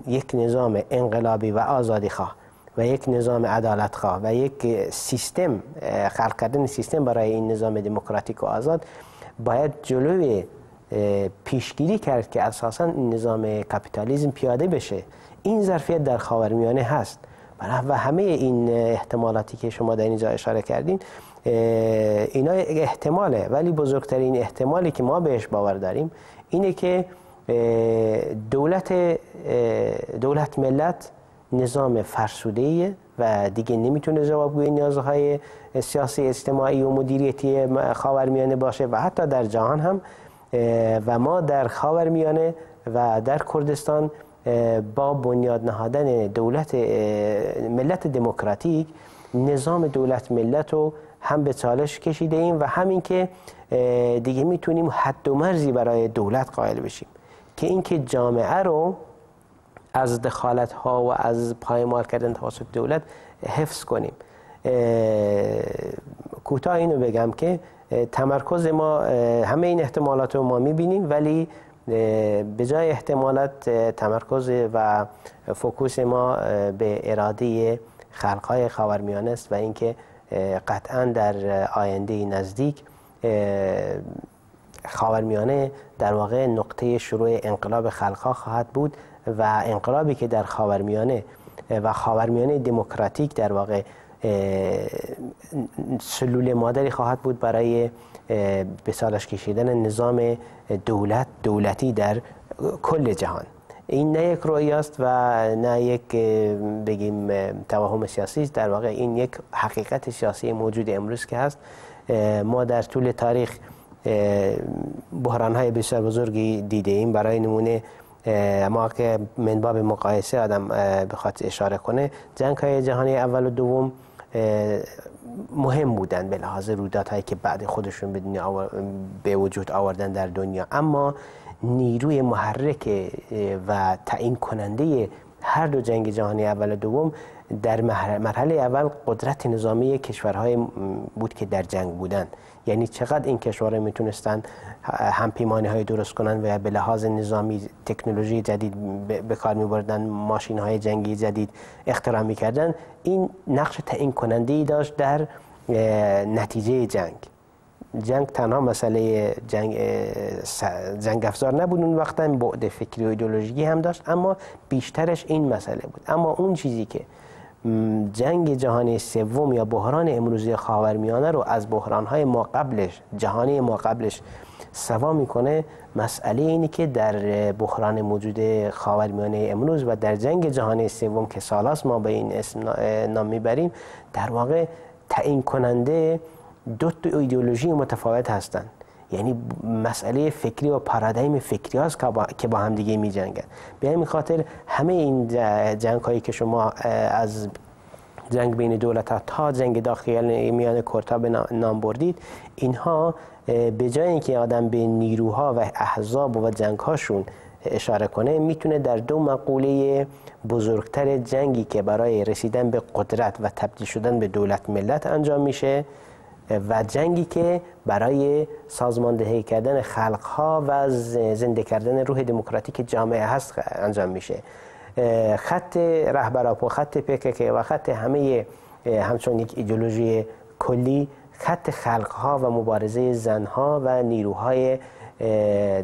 Speaker 3: یک نظام انقلابی و آزادیخواه و یک نظام عدالتخواه و یک سیستم، خلق کردن سیستم برای این نظام دموکراتیک و آزاد، باید جلوی پیشگیری کرد که اساساً این نظام کاپیتالیسم پیاده بشه. این ظرفیت در خاورمیانه هست و همه این احتمالاتی که شما در اینجا اشاره کردین اینا احتماله، ولی بزرگترین احتمالی که ما بهش باور داریم اینه که دولت ملت نظام فرسوده‌ایه و دیگه نمیتونه جوابگوی نیازهای سیاسی، اجتماعی و مدیریتی خاورمیانه باشه و حتی در جهان هم. و ما در خاورمیانه و در کردستان با بنیاد نهادن دولت ملت دموکراتیک نظام دولت ملت رو هم به چالش کشیده ایم و همین که دیگه میتونیم حد و مرزی برای دولت قائل بشیم که اینکه جامعه رو از دخالت ها و از پایمال کردن توسط دولت حفظ کنیم. کوتاه اینو بگم که تمرکز ما همه این احتمالات رو ما میبینیم، ولی به جای احتمالات تمرکز و فوکوس ما به اراده خلقهای خاورمیانه است و اینکه قطعا در آینده نزدیک خاورمیانه در واقع نقطه شروع انقلاب خلقها خواهد بود و انقلابی که در خاورمیانه و خاورمیانه دموکراتیک در واقع سلول مادری خواهد بود برای به چالش کشیدن نظام دولتی در کل جهان. این نه یک رؤیه است و نه یک بگیم توهم سیاسی است، در واقع این یک حقیقت سیاسی موجود امروز که هست. ما در طول تاریخ بحران‌های بسیار بزرگی دیده ایم. برای نمونه ما که من باب مقایسه آدم بخواد اشاره کنه، جنگ‌های جهانی اول و دوم مهم بودن به لحاظ رویدادهایی که بعد خودشون به وجود آوردن در دنیا، اما نیروی محرک و تعیین کننده هر دو جنگ جهانی اول و دوم در مرحله اول قدرت نظامی کشورهای بود که در جنگ بودن. یعنی چقدر این کشورها میتونستن همپیمانی‌های درست کنن و به لحاظ نظامی تکنولوژی جدید به کار می‌بردن، ماشین‌های جنگی جدید اختراع می‌کردن. این نقش تعیین کننده‌ای داشت در نتیجه جنگ تنها مسئله جنگ افزار نبود اون وقتا، بعد فکری و ایدئولوژیکی هم داشت، اما بیشترش این مسئله بود. اما اون چیزی که جنگ جهانی سوم یا بحران امروزی خاورمیانه رو از بحران‌های ما قبلش، جهانی ما قبلش سوا میکنه، مسئله اینی که در بحران موجود خاورمیانه امروز و در جنگ جهانی سوم که سالاست ما به این اسم نام میبریم، در واقع تعیین کننده دو ایدئولوژی متفاوت هستند. یعنی مسئله فکری و پارادایم فکری هاست که با هم دیگه می جنگن. به همین خاطر همه این جنگ هایی که شما از جنگ بین دولت ها تا جنگ داخلی میان کردها به نام بردید، اینها به جای اینکه آدم به نیروها و احزاب و جنگ هاشون اشاره کنه، میتونه در دو مقوله بزرگتر جنگی که برای رسیدن به قدرت و تبدیل شدن به دولت ملت انجام میشه و جنگی که برای سازماندهی کردن خلقها و زنده کردن روح دموکراتیک جامعه هست انجام میشه. خط رهبراپو، خط PKK و خط همه همچون یک ایدئولوژی کلی، خط خلقها و مبارزه زنها و نیروهای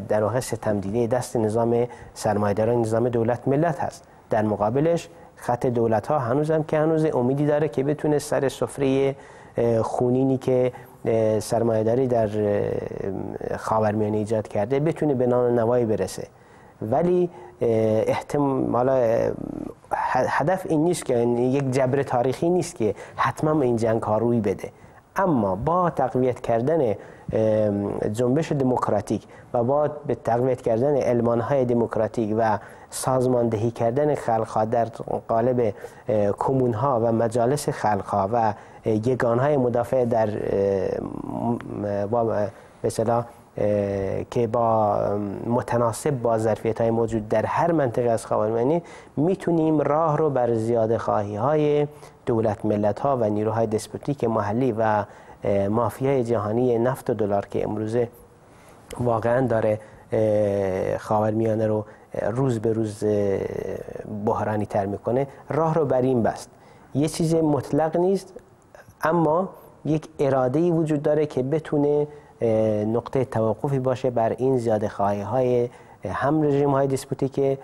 Speaker 3: در واقع ستمدیده دست نظام سرمایه‌داران، نظام دولت ملت هست. در مقابلش خط دولت ها هنوزم که هنوز امیدی داره که بتونه سر سفره خونینی که سرمایه‌داری در خاورمیانه ایجاد کرده بتونه به نان و نوایی برسه. ولی هدف این نیست که یک جبر تاریخی نیست که حتما این جنگ ها روی بده، اما با تقویت کردن جنبش دموکراتیک و با به تقویت کردن المانهای دموکراتیک و سازماندهی کردن خلقها در قالب کمونها و مجالس خلقها و یگانهای مدافع در مثلا که با متناسب با ظرفیت‌های موجود در هر منطقه از خاورمیانه میتونیم راه رو بر زیاده خواهی‌های دولت ملت‌ها و نیروهای دسپوتیک محلی و مافیای جهانی نفت و دلار که امروزه واقعا داره خاورمیانه رو روز به روز بحرانی تر میکنه، راه رو بر این بست. یه چیز مطلق نیست، اما یک اراده‌ای وجود داره که بتونه نقطه توقفی باشه بر این زیاده خواهی های هم رژیم های دسپوتیک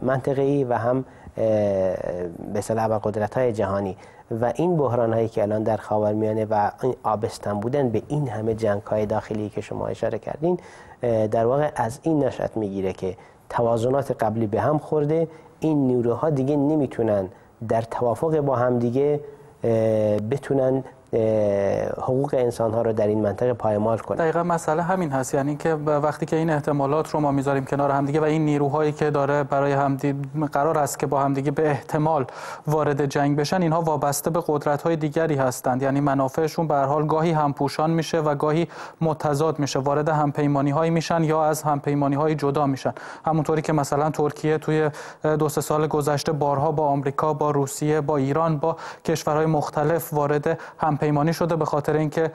Speaker 3: منطقه‌ای و هم به اصطلاح قدرت های جهانی. و این بحران هایی که الان در خاورمیانه و آبستن بودن به این همه جنگ های داخلی که شما اشاره کردین، در واقع از این نشأت میگیره که توازنات قبلی به هم خورده، این نیروها دیگه نمیتونن در توافق با هم دیگه بتونن حقوق انسان ها رو در این منطقه پایمال کنه.
Speaker 1: دقیقاً مسئله همین هست، یعنی که وقتی که این احتمالات رو ما میذاریم کنار همدیگه و این نیروهایی که داره برای همدیگه قرار است که با همدیگه به احتمال وارد جنگ بشن، اینها وابسته به قدرت‌های دیگری هستند، یعنی منافعشون به هر حال گاهی همپوشان میشه و گاهی متضاد میشه، وارد همپیمانی‌هایی میشن یا از همپیمانی‌های جدا میشن. همونطوری که مثلا ترکیه توی 2-3 سال گذشته بارها با آمریکا، با روسیه، با ایران، با کشورهای مختلف وارد پیمانی شده به خاطر اینکه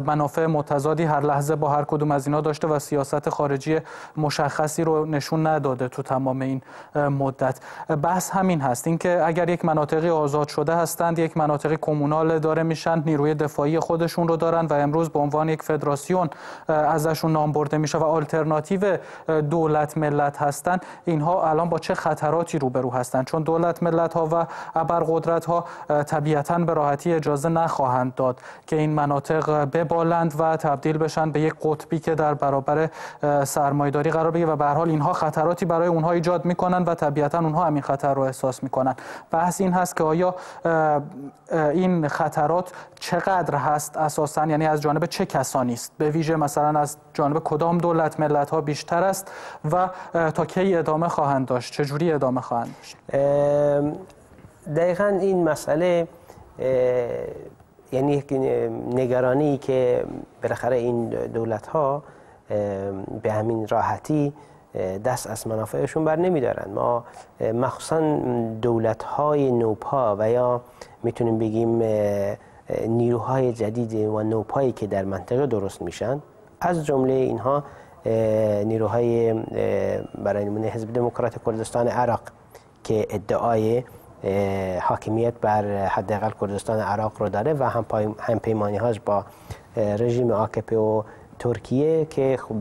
Speaker 1: منافع متضادی هر لحظه با هر کدوم از اینا داشته و سیاست خارجی مشخصی رو نشون نداده تو تمام این مدت. بحث همین هست، اینکه اگر یک مناطقی آزاد شده هستند، یک مناطقی کمونال داره میشن، نیروی دفاعی خودشون رو دارن و امروز به عنوان یک فدراسیون ازشون نام برده میشه و آلترناتیو دولت ملت هستن، اینها الان با چه خطراتی روبرو هستند؟ چون دولت ملت ها و ابرقدرت ها طبیعتاً به راحتی اجازه نخواهند داد که این مناطق ببالند و تبدیل بشن به یک قطبی که در برابر سرمایه‌داری قرار بگیره و به هر حال اینها خطراتی برای اونها ایجاد میکنن و طبیعتاً اونها همین خطر رو احساس میکنن. بحث این هست که آیا این خطرات چقدر هست اساساً، یعنی از جانب چه کسانی است، به ویژه مثلا از جانب کدام دولت ملت ها بیشتر است و تا کی ادامه خواهند داشت، چجوری ادامه خواهند داشت؟
Speaker 3: دقیقاً این مسئله یعنی یک نگرانی که بالاخره این دولت ها به همین راحتی دست از منافعشون بر نمیدارن. ما مخصوصا دولت های نوپا و یا میتونیم بگیم نیروهای جدید و نوپایی که در منطقه درست میشن، از جمله اینها نیروهای برای نمونه حزب دموکرات کردستان عراق که ادعای حاکمیت بر حداقل کردستان عراق رو داره و هم پیمانی‌هاش با رژیم AKP و ترکیه که خب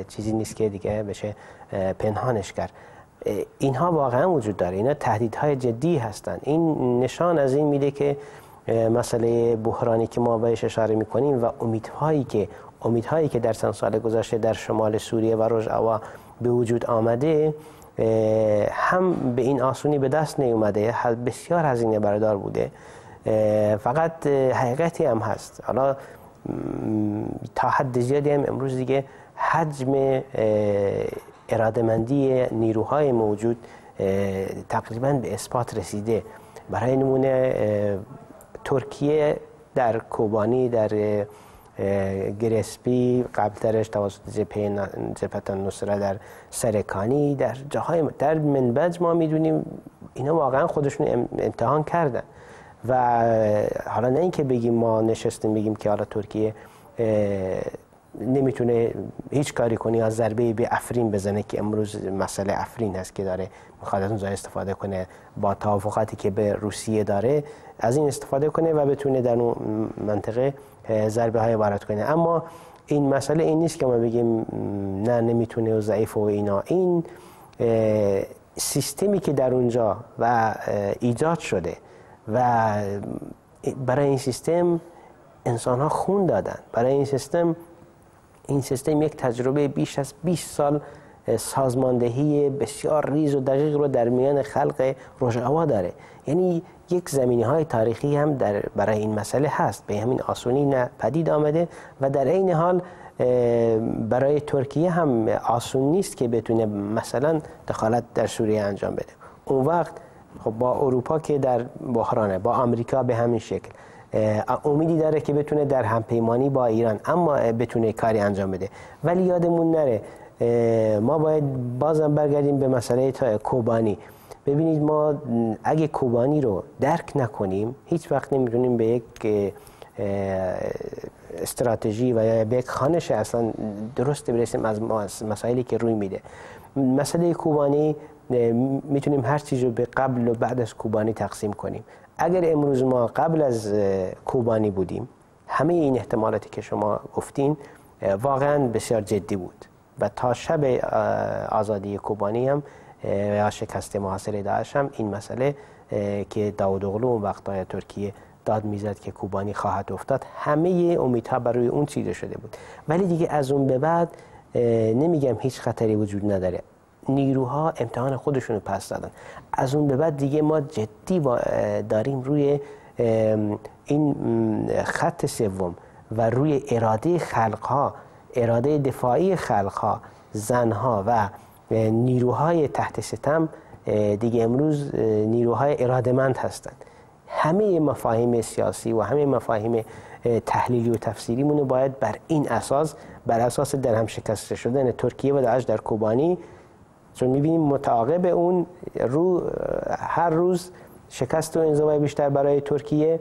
Speaker 3: چیزی نیست که دیگه بشه پنهانش کرد. اینها واقعا وجود داره، اینا تهدیدهای جدی هستند. این نشان از این میده که مسئله بحرانی که ما بهش اشاره میکنیم و امیدهایی که در چند سال گذشته در شمال سوریه و رجعوا به وجود آمده هم به این آسونی به دست نیومده، بسیار هزینه بردار بوده. فقط حقیقتی هم هست، حالا تا حد زیادی هم امروز دیگه حجم اراده‌مندی نیروهای موجود تقریبا به اثبات رسیده. برای نمونه ترکیه در کوبانی، در گرسپی، قبلترش توسط جبهه النصره در سرکانی، در جاهای در منبج ما میدونیم اینا واقعا خودشون امتحان کردن و حالا نه اینکه بگیم ما نشستیم بگیم که حالا ترکیه نمیتونه هیچ کاری کنه یا ضربه به افرین بزنه که امروز مسئله افرین هست که داره میخواد از اون استفاده کنه، با توافقاتی که به روسیه داره از این استفاده کنه و بتونه در اون منطقه ضربه های وارد کنه. اما این مسئله این نیست که ما بگیم نه نمیتونه و ضعیف و اینا. این سیستمی که در اونجا و ایجاد شده و برای این سیستم انسان ها خون دادن، برای این سیستم یک تجربه بیش از 20 سال سازماندهی بسیار ریز و دقیق رو در میان خلق روژاوا داره. یعنی یک زمینه های تاریخی هم برای این مسئله هست، به همین آسونی نه پدید آمده و در این حال برای ترکیه هم آسون نیست که بتونه مثلا دخالت در سوریه انجام بده. اون وقت خب با اروپا که در بحرانه، با آمریکا به همین شکل، امیدی داره که بتونه در همپیمانی با ایران اما بتونه کاری انجام بده. ولی یادمون نره ما باید بازم برگردیم به مسئله کوبانی. ببینید ما اگه کوبانی رو درک نکنیم هیچ وقت نمیتونیم به یک استراتژی و یا به یک خوانش اصلا درست برسیم از مسائلی که روی میده. مسئله کوبانی میتونیم هر چیز رو به قبل و بعد از کوبانی تقسیم کنیم. اگر امروز ما قبل از کوبانی بودیم، همه این احتمالاتی که شما گفتین واقعا بسیار جدی بود و تا شب آزادی کوبانی هم یا شکست محاصره داعش هم این مسئله که داود اغلو اون وقتای ترکیه داد میزد که کوبانی خواهد افتاد، همه امیدها برای اون چیده شده بود. ولی دیگه از اون به بعد نمیگم هیچ خطری وجود نداره، نیروها امتحان خودشون رو پس دادن. از اون به بعد دیگه ما جدی داریم روی این خط سوم و روی اراده خلقها، اراده دفاعی خلقها، زنها و نیروهای تحت ستم دیگه امروز نیروهای ارادهمند هستند. همه مفاهیم سیاسی و همه مفاهیم تحلیلی و تفسیریمون باید بر این اساس، بر اساس در هم شکسته شدن ترکیه و داعش در کوبانی، چون میبینیم متعاقب اون هر روز شکست و انزوای بیشتر برای ترکیه،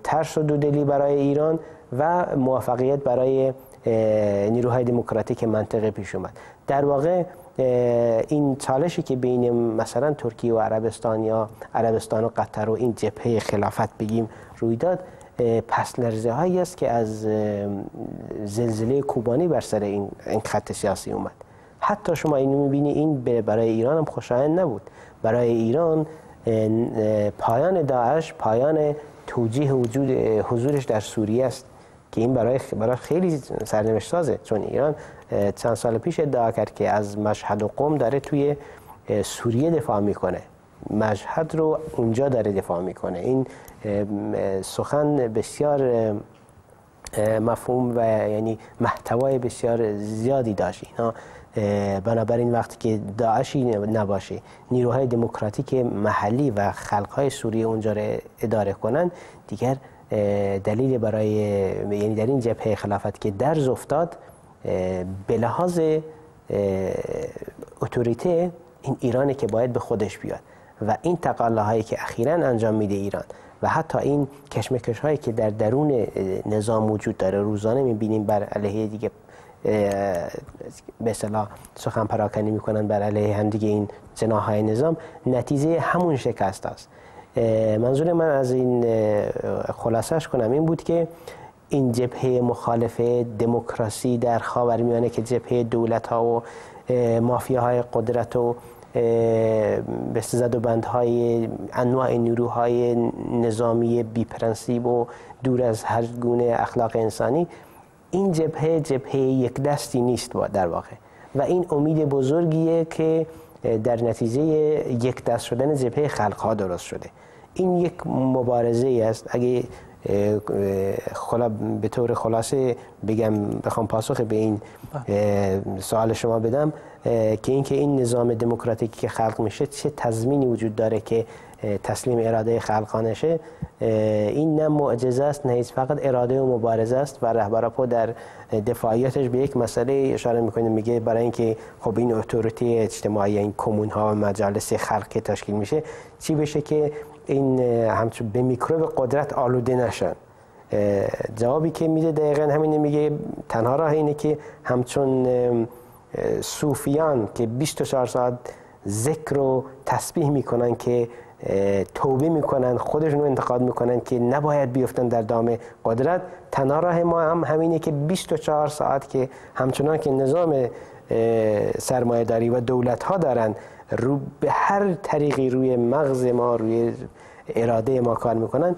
Speaker 3: ترس و دودلی برای ایران و موفقیت برای نیروهای دموکراتیک منطقه پیش اومد. در واقع این چالشی که بین مثلا ترکیه و عربستان یا عربستان و قطر و این جبهه خلافت بگیم روی داد، پس لرزه هایی است که از زلزله کوبانی بر سر این خط سیاسی اومد. حتی شما اینو میبینی این برای ایران هم خوشایند نبود. برای ایران پایان داعش، پایان توجیه حضورش در سوریه است که این برای خیلی سرنوشت سازه، چون ایران چند سال پیش ادعا کرد که از مشهد و قم داره توی سوریه دفاع میکنه، مشهد رو اونجا داره دفاع میکنه. این سخن بسیار مفهوم و یعنی محتوای بسیار زیادی داشت. اینا بنابراین وقتی که داعشی نباشه، نیروهای دموکراتیک محلی و خلقهای سوریه اونجا رو اداره کنن، دیگر دلیل برای یعنی در این جبهه خلافت که درز افتاد به لحاظ اتوریته این ایرانه که باید به خودش بیاد و این تقالاهایی که اخیراً انجام میده ایران و حتی این کشمکش هایی که در درون نظام وجود داره، روزانه میبینیم بر علیه دیگه به اصطلاح سخن پراکنی میکنن بر علیه هم دیگه این جناحهای نظام، نتیجه همون شکست است. منظور من از این خلاصش کنم این بود که این جبهه مخالف دموکراسی در خاورمیانه که جبهه دولت ها و مافیاهای قدرت و بستزد و بندهای انواع نیروهای نظامی بی پرنسیب و دور از هر گونه اخلاق انسانی، این جبهه یک دستی نیست در واقع و این امید بزرگیه که در نتیجه یک دست شدن جبهه خلقها درست شده. این یک مبارزه است. اگه به طور خلاصه بخوام پاسخ به این سوال شما بدم که اینکه این نظام دموکراتیکی که خلق میشه چه تضمینی وجود داره که تسلیم اراده خلقانه شه، این نه معجزه است نه هیچ، فقط اراده و مبارزه است و رهبر در دفاعیاتش به یک مسئله اشاره میکنه، میگه برای اینکه خب این اتوریته اجتماعی، این کمون ها و مجالس خلقی تشکیل میشه، چی بشه که این همچون به میکروب قدرت آلوده نشن. جوابی که میده دقیقا همینه، میگه تنها راه اینه که همچون صوفیان که 24 ساعت ذکر و تسبیح میکنن که توبه میکنن، خودشون رو انتقاد میکنن که نباید بیفتن در دام قدرت. تنها راه ما هم همینه که 24 ساعت که همچنان که نظام سرمایه‌داری و دولت ها دارن رو به هر طریقی روی مغز ما، روی اراده ما کار میکنن،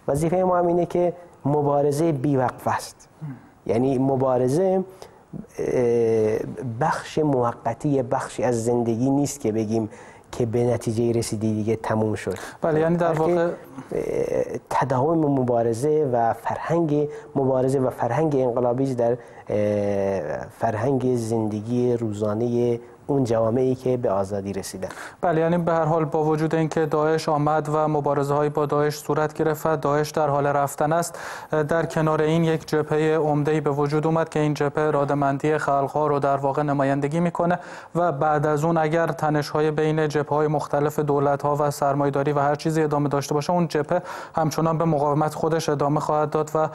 Speaker 3: وظیفه ما هم اینه که مبارزه بی‌وقفه است. یعنی مبارزه بخش موقتی، بخشی از زندگی نیست که بگیم که به نتیجه رسیدی دیگه تموم شد.
Speaker 1: بله، یعنی در واقع
Speaker 3: تداوم مبارزه و فرهنگ مبارزه و فرهنگ انقلابی در فرهنگ زندگی روزانه اون جوامعی که به آزادی رسیدن.
Speaker 1: بله، یعنی به هر حال با وجود اینکه داعش آمد و مبارزه های با داعش صورت گرفت، داعش در حال رفتن است، در کنار این یک جبهه عمده‌ای به وجود اومد که این جبهه اراده‌مندی خلق‌ها رو در واقع نمایندگی میکنه و بعد از اون اگر تنش‌های بین جبهه‌های مختلف دولت‌ها و سرمایه‌داری و هر چیزی ادامه داشته باشه، اون جبهه همچنان به مقاومت خودش ادامه خواهد داد و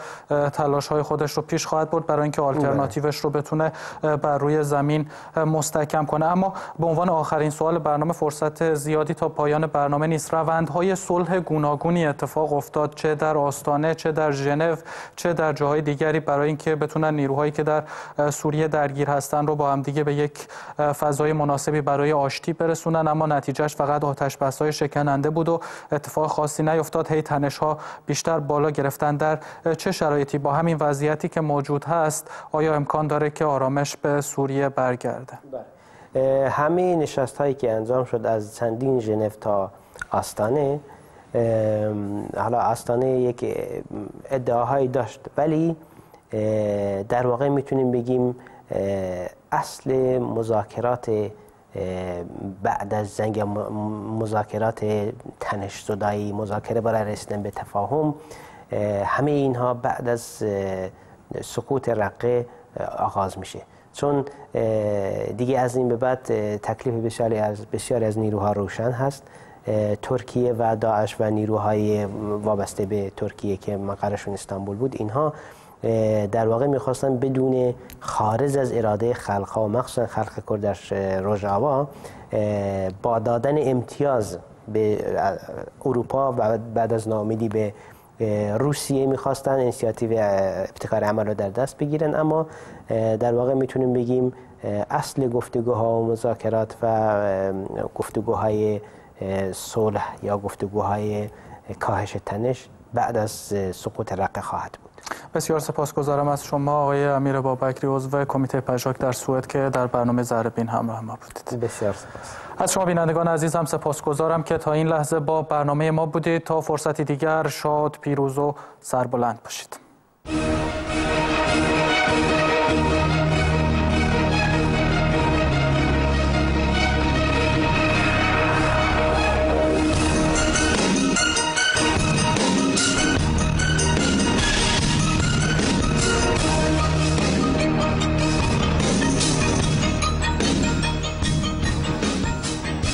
Speaker 1: تلاش‌های خودش رو پیش خواهد برد برای اینکه آلترناتیوش رو بتونه بر روی زمین مستحکم کنه. اما به عنوان آخرین سوال برنامه، فرصت زیادی تا پایان برنامه نیست. روندهای صلح گوناگونی اتفاق افتاد، چه در آستانه، چه در ژنو، چه در جاهای دیگری، برای اینکه بتونن نیروهایی که در سوریه درگیر هستن رو با هم دیگه به یک فضای مناسبی برای آشتی برسونن، اما نتیجهش فقط آتش‌بس‌های شکننده بود و اتفاق خاصی نیفتاد. هی تنش‌ها بیشتر بالا گرفتن. در چه شرایطی با همین وضعیتی که موجود هست آیا امکان داره که آرامش به سوریه برگرده؟
Speaker 3: همه نشست هایی که انجام شد از چندین ژنو تا آستانه، حالا آستانه یک ادعاهایی داشت، ولی در واقع میتونیم بگیم اصل مذاکرات بعد از جنگ، مذاکرات تنش زدایی، مذاکره برای رسیدن به تفاهم، همه اینها بعد از سقوط رقه آغاز میشه. چون دیگه از این به بعد تکلیف بسیاری از نیروها روشن هست. ترکیه و داعش و نیروهای وابسته به ترکیه که مقرشون استانبول بود، اینها در واقع میخواستن بدون خارج از اراده خلقها و مخصوصا خلق کرد در روژاوا با دادن امتیاز به اروپا و بعد از ناامیدی به روسیه میخواستن انیشیاتیو ابتکار عمل رو در دست بگیرن. اما در واقع میتونیم بگیم اصل گفتگوها و مذاکرات و گفتگوهای صلح یا گفتگوهای کاهش تنش بعد از سقوط رقه خواهد بود.
Speaker 1: بسیار سپاسگزارم از شما آقای امیر بابکری، عضو کمیته پژواک در سوئد، که در برنامه ذره‌بین همراه ما بودید.
Speaker 3: بسیار سپاس.
Speaker 1: از شما بینندگان عزیزم سپاسگزارم که تا این لحظه با برنامه ما بودید. تا فرصتی دیگر شاد، پیروز و سربلند باشید.